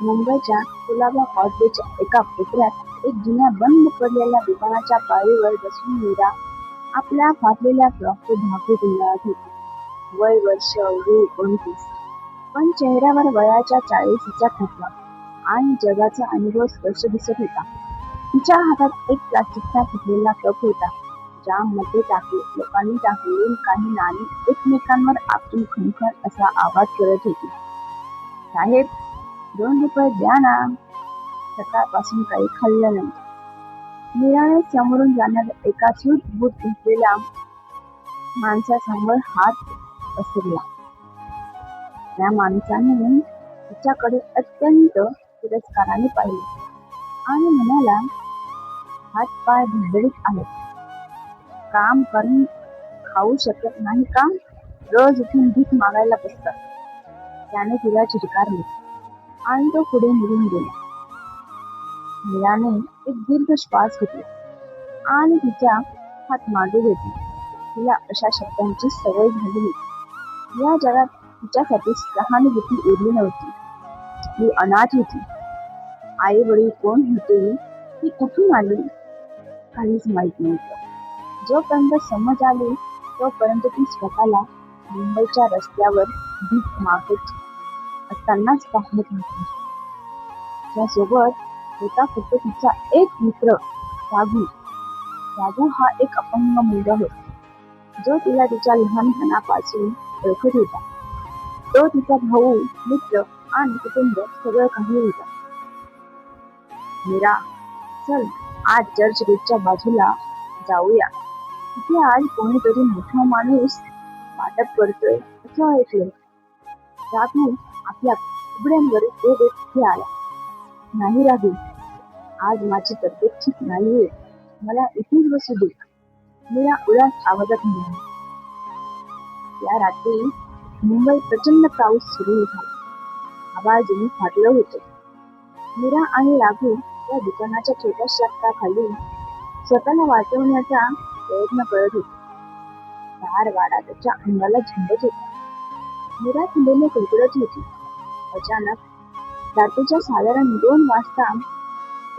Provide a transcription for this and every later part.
मुंबईच्या कुलाबा कॉटेजच्या एका कोपऱ्यात एक जुन्या बंद पडलेल्या दुकानाच्या पायरीवर बसून मीरा आपल्या फाटलेल्या फ्रॉकचे धागे गुंडाळत होती. वय वर्ष अवघे 29, पण चेहऱ्यावर वयाच्या 40चा थकवा आणि जगाचा अनुभव स्पष्ट दिसत होता. तिच्या हातात एक प्लास्टिकचा फुटलेला कप होता, ज्यामध्ये लोकांनी टाकलेली काही नाणी एकमेकांवर आपटून खणखण असा आवाज करत होती. साहेब, 2 रुपये द्या ना. सकाळपासून काही खाल्लं नाही. मीराने समोरून जाणाऱ्या एका सूट बूट घातलेल्या माणसासमोर हात पसरला. त्या माणसाने तिच्याकडे अत्यंत तिरस्काराने पाहिले आणि म्हणाला, हात-पाय धडधडीत आहेत. काम करून खाऊ शकत नाही का? रोज उठून भीक मागायला बसतात. त्याने तिला चिडकारले आणि तो पुढे निघून गेला. मीराने एक दीर्घ श्वास घेतला आणि तिचा हात मागे घेतला. तिला अशा शब्दांची सवय झाली होती. या जगात तिच्यासाठी सहानुभूती उरली नव्हती. ती अनाथ होती. आई वडील कोण होते, ती कुठून आली, काहीच माहीत नव्हतं. जोपर्यंत समज आली तोपर्यंत ती स्वतःला मुंबईच्या रस्त्यावर भीक मागत असतानाच पाहत होती. त्यासोबत होता फक्त तिचा एक मित्र राघू. राघू हा एक अपंग मुलगा होता, जो तिला तिच्या लहानपणापासून ओळखत होता. तो तिचा भाऊ, मित्र आणि कुटुंब सगळं काही होता. मीरा, चल आज चर्च गेटच्या बाजूला जाऊया. तिथे आज कोणीतरी मोठा माणूस वाटप करतोय असं ऐकलं. राघू आपल्या उघड्यांवर तिथे आला. नाही राघू, आज माझी तब्येत ठीक नाहीये, मला इथेच बसू दे. मीरा उदास आवाजात म्हणाली. त्या रात्री मुंबईत प्रचंड पाऊस सुरू झाला. आवाजाने फाटलं होतं. मीरा आणि राघू त्या दुकानाच्या छोट्या शाखाखाली स्वतःला वाचवण्याचा प्रयत्न करत होते. गार वारा त्याच्या अंगाला झुंबत होता. मीरा थंडीने कुडकुडत होती. अचानक रात्रीच्या साधारण 2 वाजता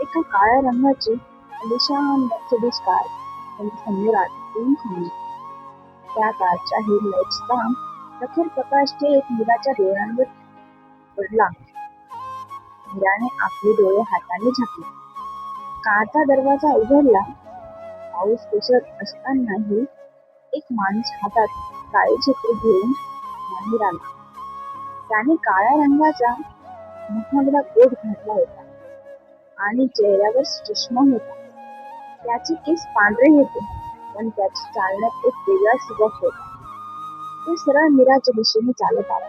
एका काळ्या रंगाची आलिशान मर्सिडीज कार त्यांच्या समोर येऊन थांबली. त्या कारच्या हेडलाईट्सचा प्रखर प्रकाश थेट मीराच्या डोळ्यांवर पडला. मीराने आपले डोळे हाताने झाकले. कारचा दरवाजा उघडला. पाऊस कोसळत असतानाही एक माणूस हातात काळे छत्री घेऊन बाहेर आला. त्याने काळ्या रंगाचा महागडा कोट घातला होता आणि चेहऱ्यावर चष्मा होता. त्याचे केस पांढरे होते, पण त्याच्या चालण्यात एक वेगळा सुबक होता. तो सरळ मीराच्या दिशेने चालत आला.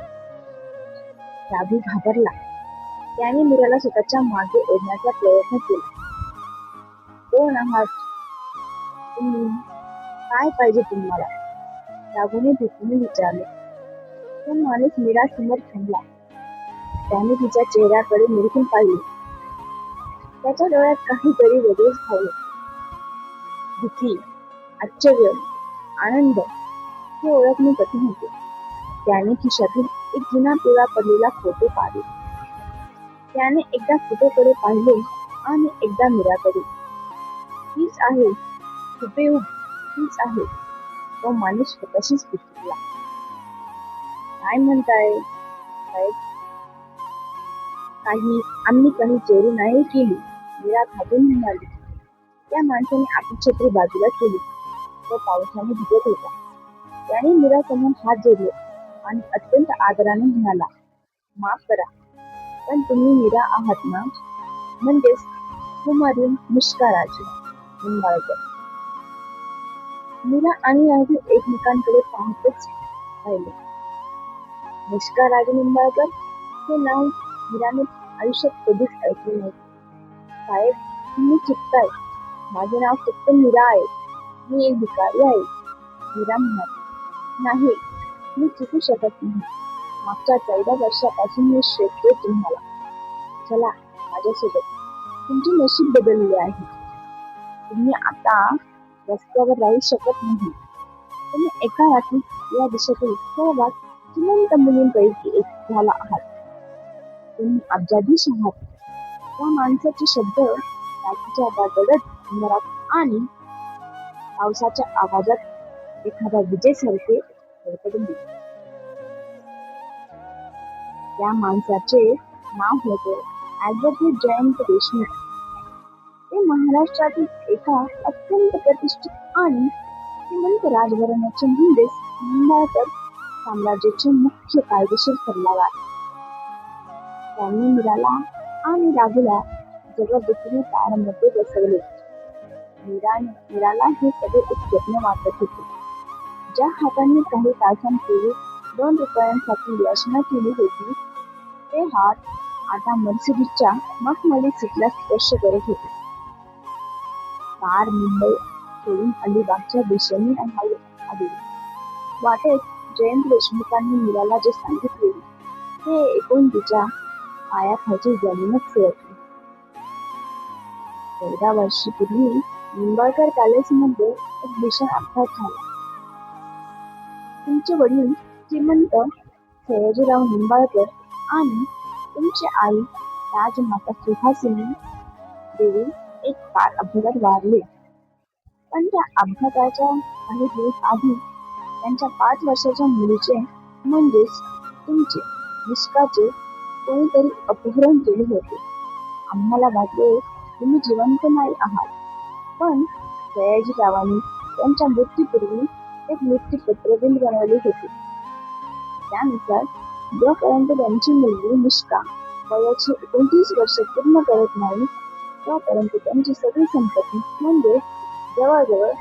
राघू घाबरला. त्याने मीराला स्वतःच्या मागे ओढण्याचा प्रयत्न केला. कोण आहात तुम्ही? काय पाहिजे तुम्हाला? राघूने भीतीने विचारले. तो माणूस मीरा समोर थांबला. त्याने तिच्या चेहऱ्याकडे निरखून पाहिले. त्याच्या डोळ्यात काहीतरी वेगळेच भाव होते. भीती, आश्चर्य, आनंद हे ओळखणे कठीण होते. त्याने खिशातून एक जुना पिवळा पडलेला फोटो काढला. त्याने एकदा फोटोकडे पाहिले आणि एकदा मीराकडे. तीच आहे, हुबेहूब तीच आहे. तो माणूस स्वतःशीच पुसला. काय म्हणताय साहेब? आम्ही काही चोरी नाही केली, मीरा घाबरून म्हणाली. त्या माणसाने आपली छत्री बाजूला केली. तो पावसाने भिजत होता. त्याने मीरा समोर हात जोडले आणि अत्यंत आदराने म्हणाला, माफ करा, पण तुम्ही मीरा आहात ना? म्हणजेच कुमारी मुष्का राजू निंबाळकर. मीरा आणि राजू एकमेकांकडे पाहतच राहिले. मुष्का राजू निंबाळकर हे नाव मीराने आयुष्यात कधीच ऐकले नव्हते. साहेब, तुम्ही चुकताय. माझे नाव फक्त मीरा आहे. मी एक भिकारी आहे. मीरा म्हणाली. नाही, मी चुकू शकत नाही. मागच्या 14 वर्षापासून मी शोधतोय तुम्हाला. चला माझ्यासोबत. तुमचे नशीब बदलले आहे. तुम्ही आता रस्त्यावर राहू शकत नाही. तुम्ही एका रात्रीत या देशातील सर्वात श्रीमंत मुलींपैकी एक झाला आहात. तुम्ही अब्जाधीश आहात. त्या माणसाचे शब्द रात्रीच्या गडगडत अंधारात आणि पावसाच्या आवाजात एखाद्या विजेसारखे कडकडून दिले. त्या माणसाचे नाव होते ॲडव्होकेट जयंत देशमुख. ते महाराष्ट्रातील एका अत्यंत प्रतिष्ठित आणि श्रीमंत राजघराण्याचे म्हणजेच निंबाळकर साम्राज्याचे मुख्य कायदेशीर सल्लागार. त्यांनी मीराला आणि राघूला जबरदस्तीने तारांमध्ये बसवले. मीराला हे सगळे एक स्वप्न वाटत होते. ज्या हातांनी काही तासांपूर्वी 2 रुपयांसाठी याचना केली होती, ते हात आता मर्सिडीजच्या मखमली सीटला स्पर्श करत होते. कार मुंबई सोडून अलिबागच्या दिशेने आली. वाटेत जयंत देशमुखांनी मीराला जे सांगितले ते ऐकून तिच्या पायाखालची जमीनच सरकली. 14 वर्षापूर्वी निंबाळकर पॅलेसमध्ये एक भीषण अपघात झाला. तुमचे वडील श्रीमंत सयाजीराव निंबाळकर आणि तुमची आई राजमाता सुहासिनी देवी एक कार अपघातात वारले. पण त्या अपघाताच्या काही दिवस आधी त्यांच्या 5 वर्षाच्या मुलीचे म्हणजेच तुमचे निष्काचे कोणीतरी अपहरण केले होते. आम्हाला वाटले तुम्ही जिवंत नाही आहात, पण सयाजीरावांनी त्यांच्या मृत्यूपूर्वी एक मृत्यूपत्र बिल बनवले होते. त्यानुसार जोपर्यंत त्यांची मुलगी निष्का वयाची 29 वर्ष पूर्ण करत नाही, तोपर्यंत त्यांची सगळी संपत्ती म्हणजे जवळजवळ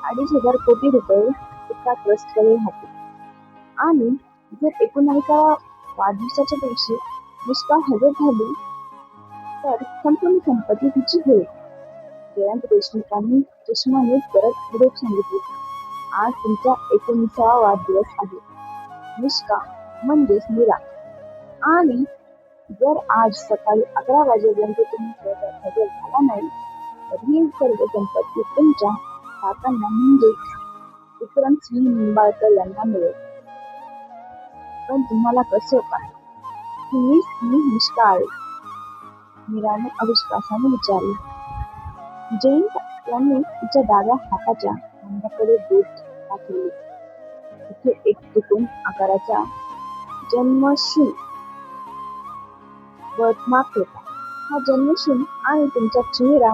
2,500 कोटी रुपये एका ट्रस्टकडे राहतील. आणि जर 19व्या वाढदिवसाच्या दिवशी निष्का हजर झाली तर संपूर्ण संपत्ती तिची होईल. जयंत देशमुखांनी चष्माने परत पुढे सांगितले. आज तुमचा 19वा वाढदिवस आहे, निष्का म्हणजेच मीरा. आणि जर आज सकाळी 11 वाजेपर्यंत तुम्ही कोर्टात हजर झाला नाही तर ही सर्व संपत्ती तुमच्या काकांना म्हणजेच विक्रमसिंह निंबाळकर यांना मिळेल. पण तुम्हाला कसं काय? मी निष्का आहे, मीराने अविश्वासाने विचारले. जयंत यांनी तिच्या डाव्या हाताच्या खांद्याकडे बोट दाखवले. तिथे एक त्रिकोण आकाराचा जन्मशूल बर्थमार्क होता. हा जन्मशूल आणि तुमचा चेहरा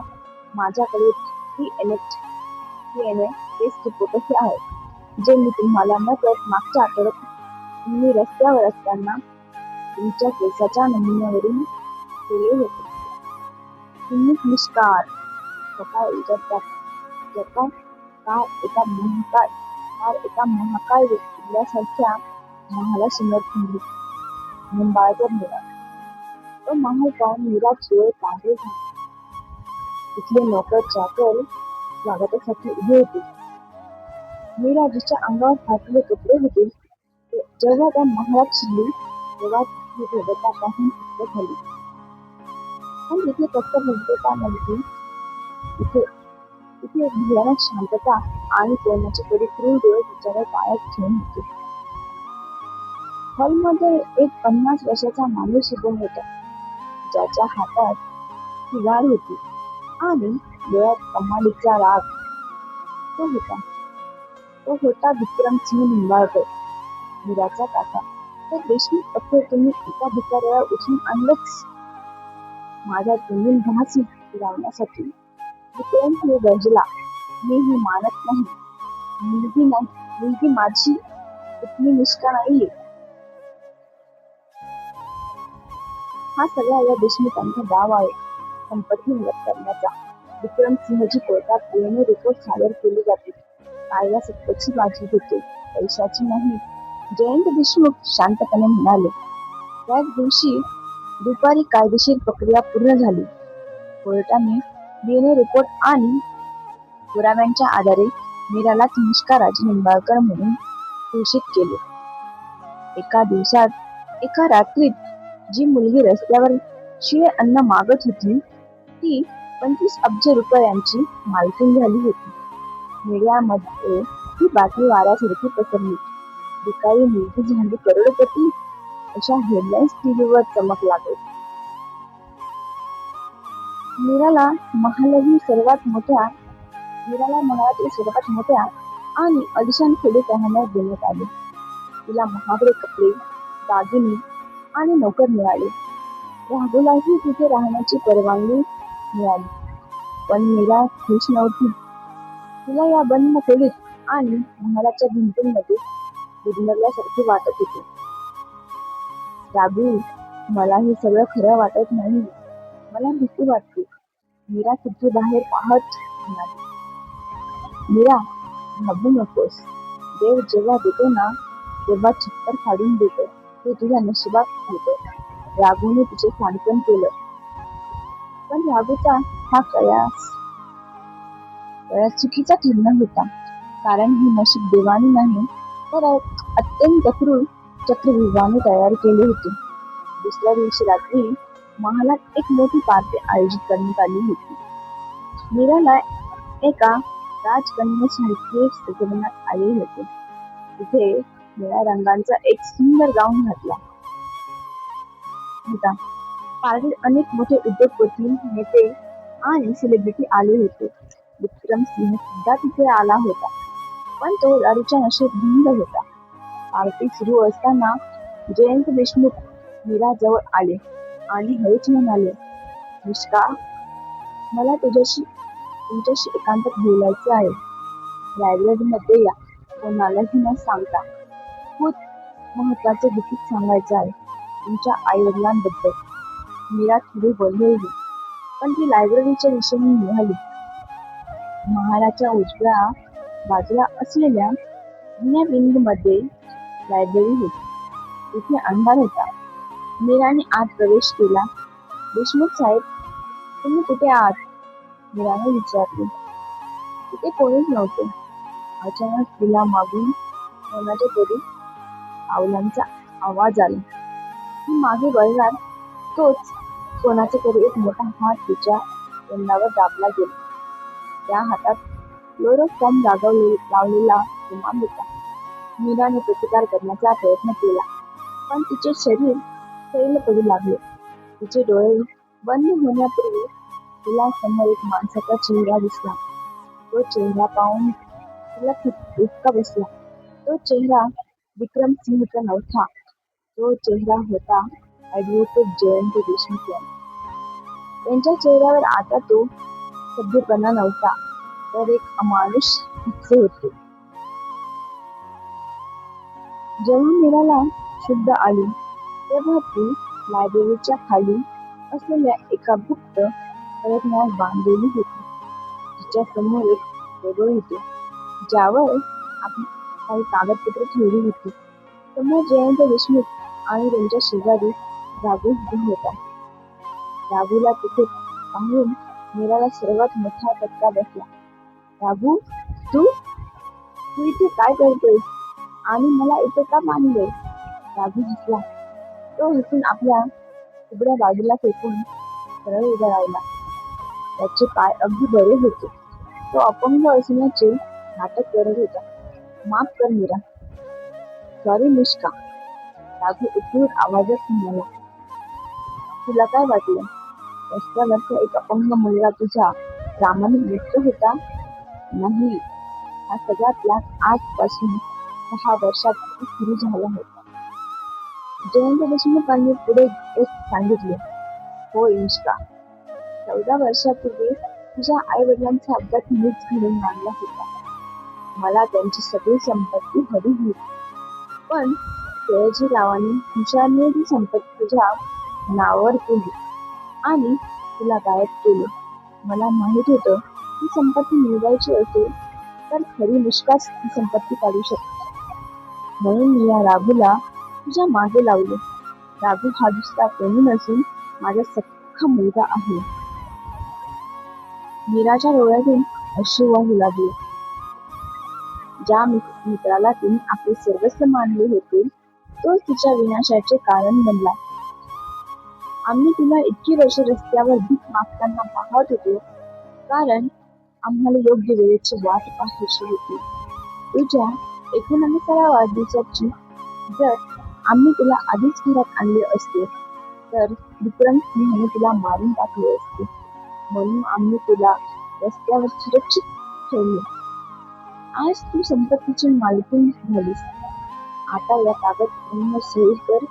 माझ्याकडे DNA टेस्ट रिपोर्टही आहे, जे मी तुम्हाला नकळत मागच्या आठवड्यात तुम्ही रस्त्यावर असताना तुमच्या केसाच्या नमुन्यावरून केले होते. तुम्ही निष्कार सकाळी जगात एका महाकाय किल्ल्यासारख्या महालासमोर थांबली. निंबाळकर मिळाला. तो महाल पाहून मीरा डोळे पांढरे झाले. तिथले नोकर चाकर स्वागतासाठी उभे होते. मीरा जिच्या अंगावर फाटलेले कपडे होते, जेव्हा त्या महालात शिरली तेव्हा ती भगवता पाहून फक्त झाली. पण तिथे फक्त भगवता नव्हती, तिथे एक भयानक शांतता आणि कोणाचे तरी क्रूर डोळे तिच्यावर पायात ठेवून होते. हॉलमध्ये एक 50 वर्षाचा माणूस उभा होता, ज्याच्या हातात सिगार होती आणि डोळ्यात कमालीचा राग. तो होता विक्रमसिंह निंबाळकर, मीराचा काका. तर देशमुख अखेर तुम्ही एका भिकाऱ्याला उचलून आणलंच. माझा जमीन घासी लावण्यासाठी. विक्रमसिंह गरजला. मी हे मानत नाही. मुलगी माझी पत्नी निष्का नाहीये. हा सगळा या देशमुखांचा डाव आहे, संपत्ती मदत करण्याचा. विक्रमसिंहजी कोर्टात DNA रिपोर्ट सादर केले जाते. कायदा सत्तेची बाजू घेतो, पैशाची नाही, जयंत देशमुख शांतपणे म्हणाले. त्याच दिवशी दुपारी कायदेशीर प्रक्रिया पूर्ण झाली. कोर्टाने DNA रिपोर्ट आणि पुराव्यांच्या आधारे मीराला निष्का राजे निंबाळकर म्हणून घोषित केले. एका दिवसात, एका रात्रीत जी मुलगी रस्त्यावर शिळे अन्न मागत होती, ती 25 अब्ज रुपयांची मालकीण झाली होती. मीडियामध्ये ही बातमी वाऱ्यासारखी पसरली. भिकारी मुलगी झाली करोडपती. अशा हेडलाईन्स टीव्हीवर चमक लागत. मीराला महालाही सर्वात मोठ्या मीराला महालातील सर्वात मोठ्या आणि आलिशान खोलीत राहण्यास देण्यात आले. तिला महागडे कपडे, दागिने आणि नोकर मिळाले. राघूलाही तिथे राहण्याची परवानगी मिळाली. पण मीरा खुश नव्हती. तिला या बंद खोलीत आणि महालाच्या भिंतींमध्ये गुदमरल्यासारखे वाटत होते. राघू, मला हे सगळं खरं वाटत नाही. मला भीती वाटते. मीरा खिडकी बाहेर पाहत म्हणाली. मीरा, घाबरू नकोस. देव जेव्हा देतो ना तेव्हा छप्पर फाडून देतो. ते तुझ्या नशिबात होतं. राघूने तिचे सांत्वन केलं. पण राघूचा हा कयास चुकीचा ठरला होता. कारण हे नशीब देवाने नाही तर अत्यंत क्रूर चक्रव्यूहाने तयार केले होते. दुसऱ्या दिवशी रात्री महालात एक मोठी पार्टी आयोजित करण्यात आली होती. मीराला एका राजकन्येसारखे सजवण्यात आले होते. तिथे निळ्या रंगाचा एक सुंदर गाऊन घातला होता. पार्टीत अनेक मोठे उद्योगपती, नेते आणि सेलिब्रिटी आले होते. विक्रम सिंह सुद्धा तिथे आला होता. पण तो दारूच्या नशेत धुंद होता. पार्टी सुरू असताना जयंत देशमुख मीरा जवळ आले आणि हळूच म्हणाले, निष्का, मला तुमच्याशी एकांतात बोलायचे आहे. लायब्ररीमध्ये या. कोणालाही न सांगता. खूप महत्वाचे गुपित सांगायचे आहे. तुमच्या आई वडिलांबद्दल. मीरा थोडी गोंधळली, पण ती लायब्ररीच्या दिशेने निघाली. महालाच्या उजव्या बाजूला असलेल्या जुन्या विंगमध्ये लायब्ररी होती. तिथे अंधार होता. मीराने आत प्रवेश केला. देशमुख साहेब, तुम्ही कुठे आहात? मीराने विचारले. तिथे कोणीच नव्हते. अचानक तिला मागून कोणाच्या तरी पावलांचा आवाज आला. ती मागे वळणार तोच कोणाचा तरी एक मोठा हात तिच्या तोंडावर दाबला गेला. त्या हातात क्लोरोफॉर्म लावलेला रुमाल होता. मीराने प्रतिकार करण्याचा प्रयत्न केला, पण तिचे शरीर सैल पडू लागले. तिचे डोळे बंद होण्यापूर्वी तिला समोर एक माणसाचा चेहरा दिसला. तो चेहरा पाहून तिला धक्का बसला. तो चेहरा विक्रम सिंहचा नव्हता. तो चेहरा होता ॲडव्होकेट जयंत देशमुख यांचा. त्यांच्या चेहऱ्यावर आता तो सभ्यपणा नव्हता, तर एक अमानुष हिस्से होते. जेव्हा मीराला शुद्ध आली तेव्हा ती लायब्ररीच्या खाली असलेल्या एका गुप्त प्रयत्नात बांधलेली होती. तिच्या समोर एक टेबल होते, ज्यावर आपण काही कागदपत्रे ठेवली होती. समोर जयंत देशमुख आणि त्यांच्या शेजारी राघू होता. राघूला तिथे पाहून मीराला सर्वात मोठा फटका बसला. राघू, तू इथे काय करतोयस आणि मला इथे का बांधले? राघू हसला. तो हसून आपल्या उघड्या बाजूला फेकून सरळ उभा राहिला. त्याचे पाय अगदी बरे होते. तो अपंग असण्याचे नाटक करत होता. माफ कर मीरा. सॉरी निष्का. राघू उठून आवाजात म्हणाला. तुला काय वाटलं? रस्त्यावरचा एक अपंग मुलगा तुझा प्रामाणिक मित्र होता? नाही, हा सगळा प्लॅन आजपासून 6 वर्षापूर्वी सुरू झाला होता. जयंत देशमुखांनी पुढे एक सांगितले. हो निष्का, 14 वर्षापूर्वी तुझ्या आई वडिलांचा अपघात मीच घडवून आणला होता. मला त्यांची सगळी संपत्ती हवी होती. पण सयाजीरावांनी हुशारने ही संपत्ती तुझ्या नावावर केली आणि तुला गायब केले. मला माहित होतं ही संपत्ती मिळवायची असेल तर खरी निष्काच ही संपत्ती काढू शकते. म्हणून मी या राघूला तुझ्या मागे लावले. राघू हा दुसरा कोणी नसून माझा सख्खा मुलगा आहे. मीराच्या डोळ्यातून अश्रू वाहू लागले. ज्या मित्राला तिने आपले सर्वस्व मानले होते तोच तिच्या विनाशाचे कारण बनला. आम्ही तुला इतकी वर्ष रस्त्यावर भीक मागताना पाहत होतो कारण आम्हाला योग्य वेळेची वाट पाहायची होती. तुझ्या 19व्या वाढदिवसाची जर आम्ही तिला आधीच घरात आणले असते तर विक्रम सिंहने तिला मारून टाकले असते. म्हणून आम्ही तिला रस्त्यावर सुरक्षित ठेवले. आज तू संपत्तीची मालकीण झालीस. आता या कागदपत्रांवर सही कर,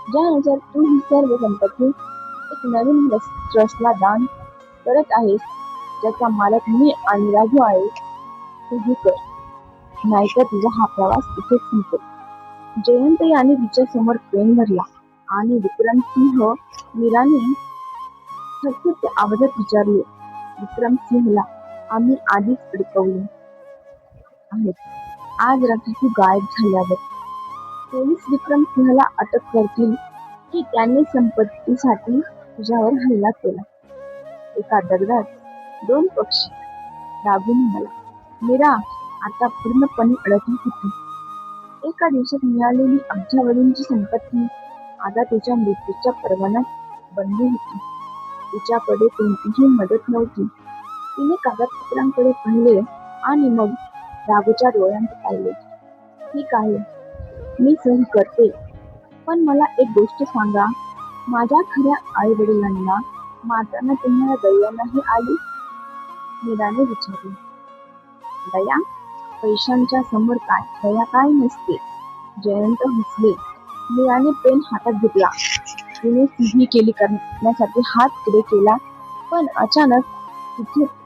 ज्यानुसार तू ही सर्व संपत्ती एक नवीन ट्रस्टला दान करत आहेस, ज्याचा मालक मी आणि राजू आहे. तू कर, नाहीतर तुझा हा प्रवास इथेच संपेल. जयंत याने तिच्या समोर पेन धरला आणि विक्रम सिंह मीराने थरथरत्या आवाजात विचारले, विक्रम सिंहला आम्ही आधीच अडकवले आहेत. आज रात्री तू गायब झाल्यावर पोलीस विक्रम सिंहला अटक करतील की त्याने संपत्तीसाठी तुझ्यावर हल्ला केला. एका दगडात दोन पक्षी. राघू म्हणाला. मीरा आता पूर्णपणे अडकली होती. एका दिवसात मिळालेली अब्जावधींची संपत्ती आता तिच्या मृत्यूच्या परवान्यात बनली होती. तिच्याकडे कोणतीही मदत नव्हती. तिने कागदपत्रांकडे पाहिले आणि मग राघूच्या डोळ्यांत पाहिले. ठीक आहे, मी सही करते, पण मला एक गोष्ट सांगा, माझ्या खऱ्या आई वडिलांना मारताना तुम्हाला दया नाही आली? मीराने विचारले. दया? पैशांच्या समोर काय दया काय नसते. जयंत हसले. मीराने पेन हातात घेतला. तिने सही केली करण्यासाठी हात पुढे केला, पण अचानक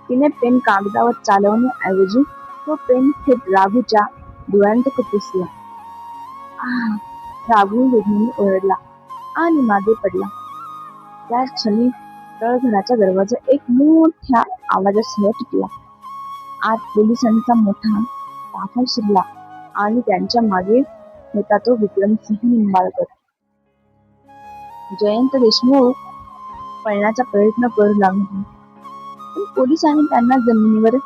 तिने पेन कागदावर चालवण्याऐवजी तो पेन थेट राघूच्या डोळ्यांत खुपसला. राघू वेदनेने ओरडला आणि मागे पडला. त्या क्षणी तळघराचा दरवाजा एक मोठ्या आवाजासह तुटला. आत पोलिसांचा मोठा ताफा शिरला आणि त्यांच्या मागे होता तो विक्रमसिंह निंबाळकर. जयंत देशमुख पळण्याचा प्रयत्न करू लागले, पण पोलिसांनी त्यांना जमिनीवर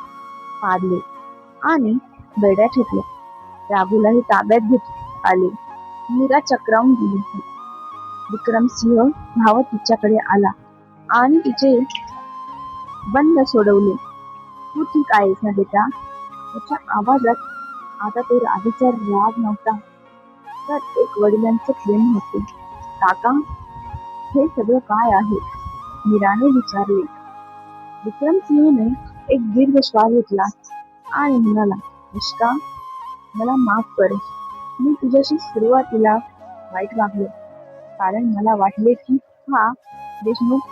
पाडले आणि बेड्या ठेवल्या. राघूलाही ताब्यात घेत आले. मीरा चक्रावून गेली. विक्रमसिंह धावत तिच्याकडे आला आणि तिचे बंद सोडवले. तू ठीक आहेस ना बेटा? त्याच्या आवाजात आता तो रागीचा राग नव्हता, तर एक वडिलांचे प्रेम होते. काका, हे सगळं काय आहे? मीराने विचारले. विक्रमसिंहने एक दीर्घ श्वास घेतला आणि म्हणाला, निष्का, मला माफ कर. मी तुझ्याशी सुरुवातीला वाईट वागले, कारण मला वाटले की हा देशमुख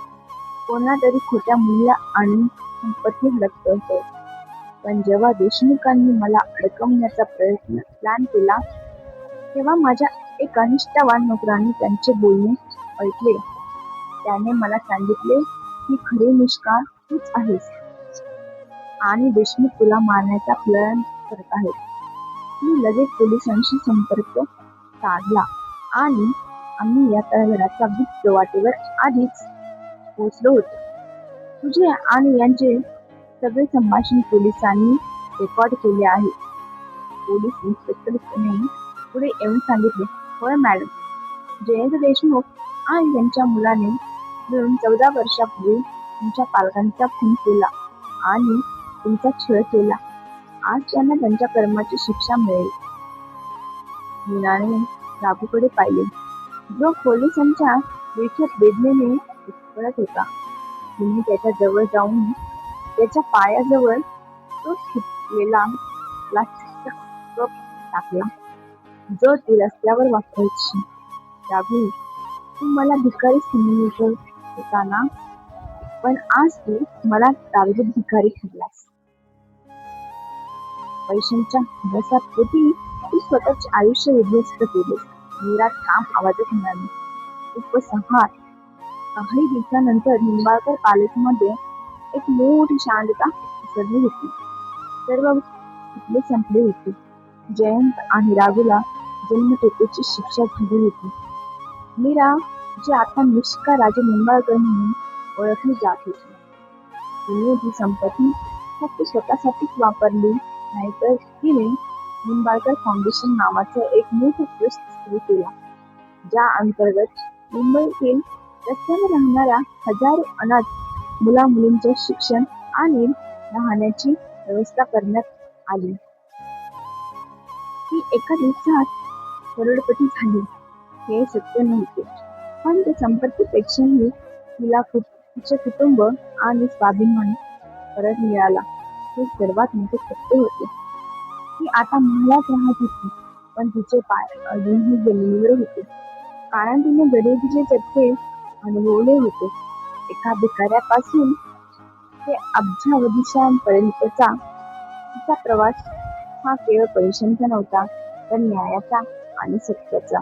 कोणा तरी खोट्या मुलीला आणून संपत्ती हडपतोय. पण जेव्हा देशमुखांनी मला अडकवण्याचा प्लॅन केला, तेव्हा माझ्या एका निष्ठावान नोकराने त्यांचे बोलणे ऐकले. त्याने मला सांगितले की खरी निष्का तूच आहेस आणि देशमुख तुला मारण्याचा प्लॅन करत आहेत. मी लगेच पोलिसांशी संपर्क साधला आणि आम्ही या तळघराच्या गुप्त वाटेवर आधीच पोहोचलो होतो. तुझे आणि यांचे सगळे संभाषण पोलिसांनी रेकॉर्ड केले आहे. पोलीस इन्स्पेक्टरने पुढे येऊन सांगितले. होय मॅडम, जयंत देशमुख आणि त्यांच्या मुलाने मिळून 14 वर्षापूर्वी तुमच्या पालकांचा खून केला आणि तुमचा छळ केला. आज त्यांना त्यांच्या कर्माची शिक्षा मिळेल. मीराने राघूकडे पाहिले, जो पोलिसांच्या विळख्यात वेदनेने उकळत होता. तिने त्याच्या जवळ जाऊन त्याच्या पायाजवळ तो सुटलेला प्लास्टिकचा कप टाकला, जो ती रस्त्यावर वापरायची. राघू, तू मला भिकारी समजत होता ना, पण आज तू मला कागदी भिकारी ठरलास. पैशांच्या हव्यासापोटी तू स्वतःचे आयुष्य उद्ध्वस्त केलेस. मीरा ठाम आवाजात म्हणाली. उपसंहार. काही दिवसानंतर निंबाळकर पॅलेसमध्ये एक मोठी शांतता पसरली होती. सर्व खटले संपले होते. जयंत आणि राघूला जन्मठेपेची शिक्षा झाली होती. मीरा, जी आता निष्का राजे निंबाळकर म्हणून ओळखली जात होती, तिने ती संपत्ती फक्त स्वतःसाठीच वापरली नाही, तर तिने निंबाळकर फाउंडेशन नावाचा एक मोठा ट्रस्ट सुरू केला, ज्या अंतर्गत मुंबईतील रस्त्यावर राहणाऱ्या हजारो अनाथ मुला मुलींचे शिक्षण आणि राहण्याची व्यवस्था करण्यात आली. ती एका दिवसात करोडपती झाली. हे सत्य नव्हते, पण त्या संपत्तीपेक्षाही तिला तिचे कुटुंब आणि स्वाभिमान परत मिळाला हे सर्वात मोठे सत्य होते. ती आता महालात राहत होती, पण तिचे पाय अजूनही जमिनीवर होते, कारण तिने गरिबीचे चटके अनुभवले होते. एका भिकाऱ्यापासून ते अब्जावधीशांपर्यंतचा तिचा प्रवास हा केवळ पैशांचा नव्हता, तर न्यायाचा आणि सत्याचा.